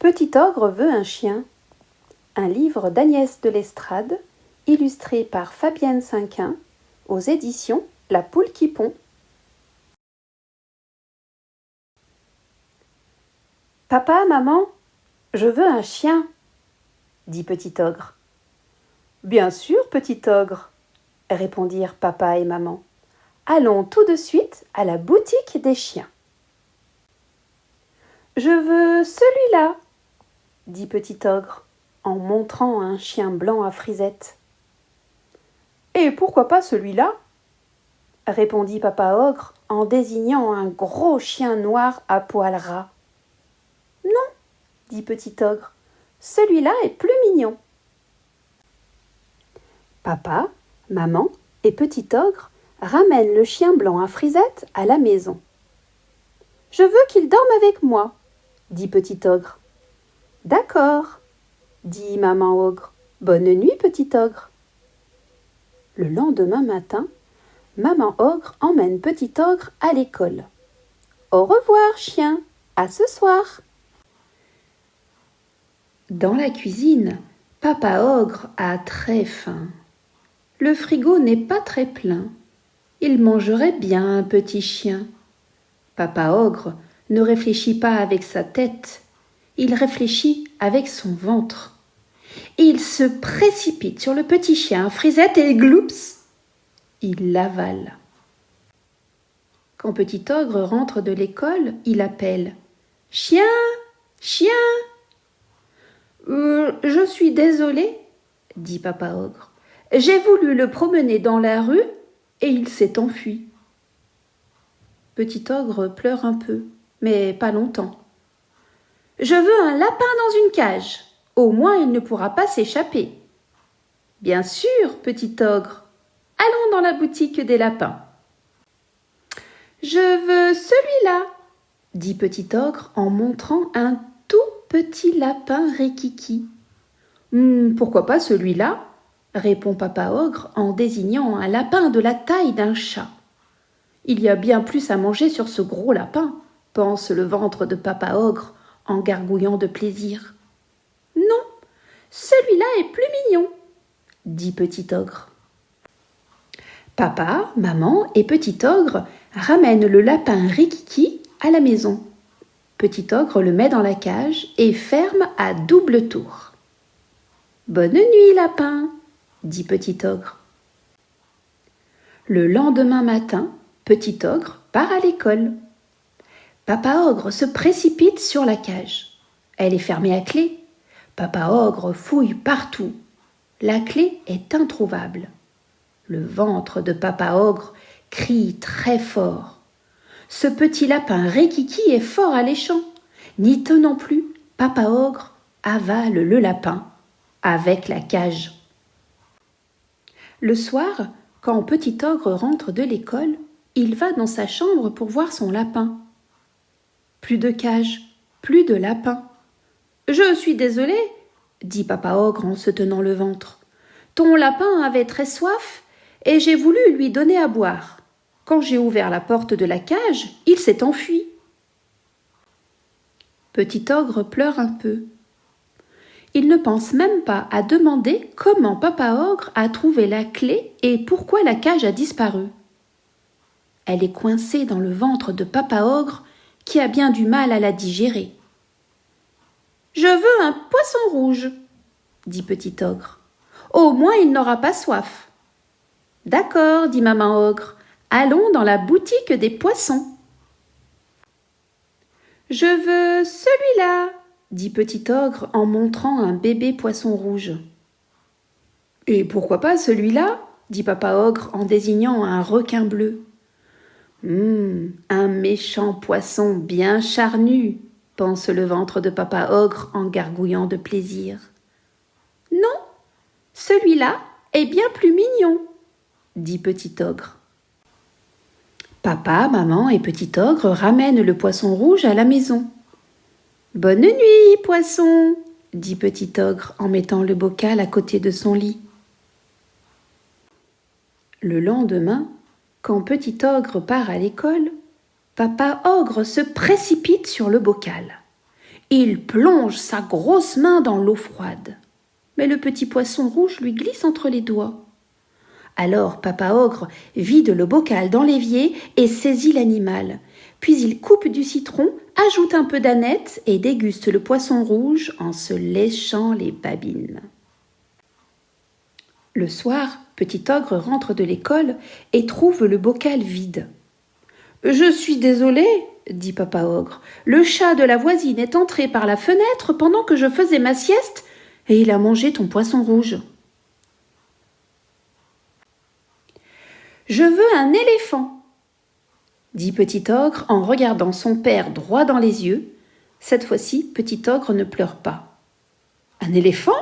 Petit ogre veut un chien. Un livre d'Agnès de Lestrade, illustré par Fabienne Cinquin, aux éditions La Poule qui pond. Papa, maman, je veux un chien, dit Petit ogre. Bien sûr, Petit ogre, répondirent papa et maman. Allons tout de suite à la boutique des chiens. Je veux celui-là, dit Petit ogre, en montrant un chien blanc à frisette. Et pourquoi pas celui-là, répondit papa ogre en désignant un gros chien noir à poils ras. Non, dit Petit ogre, celui-là est plus mignon. Papa, maman et Petit ogre ramènent le chien blanc à frisette à la maison. Je veux qu'il dorme avec moi, dit Petit ogre. D'accord, dit maman ogre. Bonne nuit, Petit ogre. Le lendemain matin, maman ogre emmène Petit ogre à l'école. Au revoir, chien, à ce soir. Dans la cuisine, papa ogre a très faim. Le frigo n'est pas très plein. Il mangerait bien un petit chien. Papa ogre ne réfléchit pas avec sa tête, il réfléchit avec son ventre. Il se précipite sur le petit chien à frisette et gloups, il l'avale. Quand Petit ogre rentre de l'école, il appelle « Chien, chien !»« Je suis désolé, » dit papa ogre. « J'ai voulu le promener dans la rue et il s'est enfui. » Petit ogre pleure un peu, mais pas longtemps. « Je veux un lapin dans une cage. Au moins il ne pourra pas s'échapper. »« Bien sûr, petit ogre. Allons dans la boutique des lapins. »« Je veux celui-là, » dit Petit ogre en montrant un tout petit lapin rikiki. « Pourquoi pas celui-là ?» répond papa ogre en désignant un lapin de la taille d'un chat. « Il y a bien plus à manger sur ce gros lapin, » pense le ventre de papa ogre en gargouillant de plaisir. « Non, celui-là est plus mignon, » dit Petit ogre. Papa, maman et Petit ogre ramènent le lapin rikiki à la maison. Petit ogre le met dans la cage et ferme à double tour. « Bonne nuit, lapin, » dit Petit ogre. Le lendemain matin, Petit ogre part à l'école. Papa ogre se précipite sur la cage. Elle est fermée à clé. Papa ogre fouille partout. La clé est introuvable. Le ventre de papa ogre crie très fort. Ce petit lapin rikiki est fort alléchant. N'y tenant plus, papa ogre avale le lapin avec la cage. Le soir, quand Petit ogre rentre de l'école, il va dans sa chambre pour voir son lapin. Plus de cage, plus de lapin. « Je suis désolé, » dit papa ogre en se tenant le ventre. « Ton lapin avait très soif et j'ai voulu lui donner à boire. Quand j'ai ouvert la porte de la cage, il s'est enfui. » Petit ogre pleure un peu. Il ne pense même pas à demander comment papa ogre a trouvé la clé et pourquoi la cage a disparu. Elle est coincée dans le ventre de papa ogre qui a bien du mal à la digérer. « Je veux un poisson rouge, » dit Petit ogre. « Au moins il n'aura pas soif. »« D'accord, » dit maman ogre. « Allons dans la boutique des poissons. »« Je veux celui-là, » dit Petit ogre en montrant un bébé poisson rouge. « Et pourquoi pas celui-là ?» dit papa ogre en désignant un requin bleu. « Un méchant poisson bien charnu, » pense le ventre de papa ogre en gargouillant de plaisir. « Non, celui-là est bien plus mignon, » dit Petit ogre. Papa, maman et Petit ogre ramènent le poisson rouge à la maison. « Bonne nuit, poisson, » dit Petit ogre en mettant le bocal à côté de son lit. Le lendemain, quand Petit ogre part à l'école, papa ogre se précipite sur le bocal. Il plonge sa grosse main dans l'eau froide. Mais le petit poisson rouge lui glisse entre les doigts. Alors Papa Ogre vide le bocal dans l'évier et saisit l'animal. Puis il coupe du citron, ajoute un peu d'aneth et déguste le poisson rouge en se léchant les babines. Le soir, Petit Ogre rentre de l'école et trouve le bocal vide. « Je suis désolé, dit Papa Ogre. Le chat de la voisine est entré par la fenêtre pendant que je faisais ma sieste et il a mangé ton poisson rouge. » Je veux un éléphant, dit Petit Ogre en regardant son père droit dans les yeux. Cette fois-ci, Petit Ogre ne pleure pas. Un éléphant ?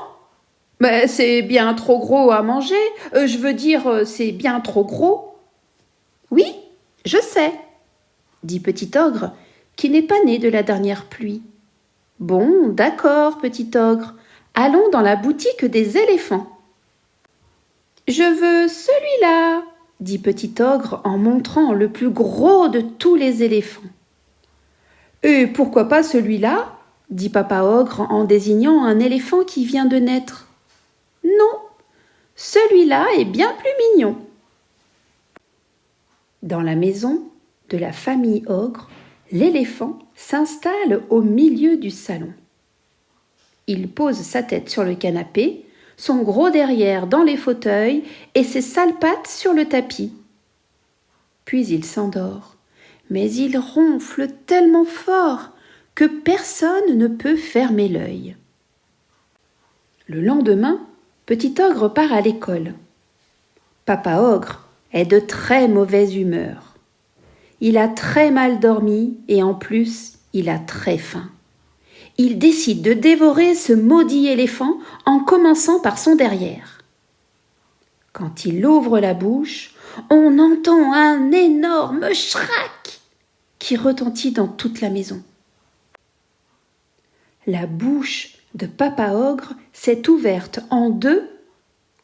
Mais c'est bien trop gros à manger. Je veux dire, c'est bien trop gros. Oui, je sais, dit Petit Ogre, qui n'est pas né de la dernière pluie. Bon, d'accord, Petit Ogre, allons dans la boutique des éléphants. Je veux celui-là, dit Petit Ogre en montrant le plus gros de tous les éléphants. Et pourquoi pas celui-là, dit Papa Ogre en désignant un éléphant qui vient de naître. Non, celui-là est bien plus mignon. Dans la maison de la famille Ogre, l'éléphant s'installe au milieu du salon. Il pose sa tête sur le canapé, son gros derrière dans les fauteuils et ses sales pattes sur le tapis. Puis il s'endort, mais il ronfle tellement fort que personne ne peut fermer l'œil. Le lendemain, Petit Ogre part à l'école. Papa Ogre est de très mauvaise humeur. Il a très mal dormi et en plus, il a très faim. Il décide de dévorer ce maudit éléphant en commençant par son derrière. Quand il ouvre la bouche, on entend un énorme schrack qui retentit dans toute la maison. La bouche de Papa Ogre s'est ouverte en deux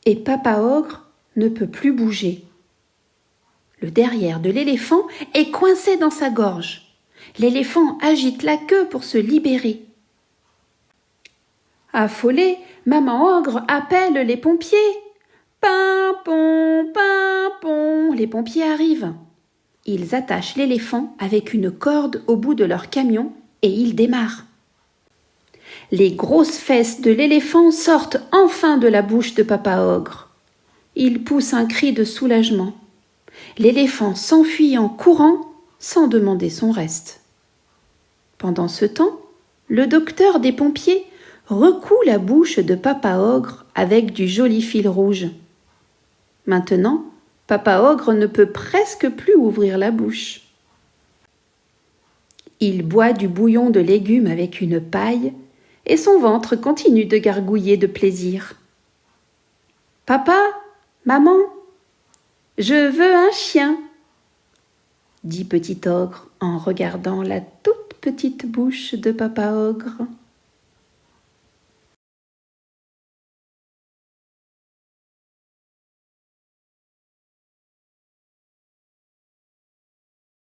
et Papa Ogre ne peut plus bouger. Le derrière de l'éléphant est coincé dans sa gorge. L'éléphant agite la queue pour se libérer. Affolée, Maman Ogre appelle les pompiers. Pimpon, pimpon, les pompiers arrivent. Ils attachent l'éléphant avec une corde au bout de leur camion et ils démarrent. Les grosses fesses de l'éléphant sortent enfin de la bouche de Papa Ogre. Il pousse un cri de soulagement. L'éléphant s'enfuit en courant sans demander son reste. Pendant ce temps, le docteur des pompiers recoue la bouche de Papa Ogre avec du joli fil rouge. Maintenant, Papa Ogre ne peut presque plus ouvrir la bouche. Il boit du bouillon de légumes avec une paille et son ventre continue de gargouiller de plaisir. « Papa, maman, je veux un chien !» dit Petit Ogre en regardant la toute petite bouche de Papa Ogre.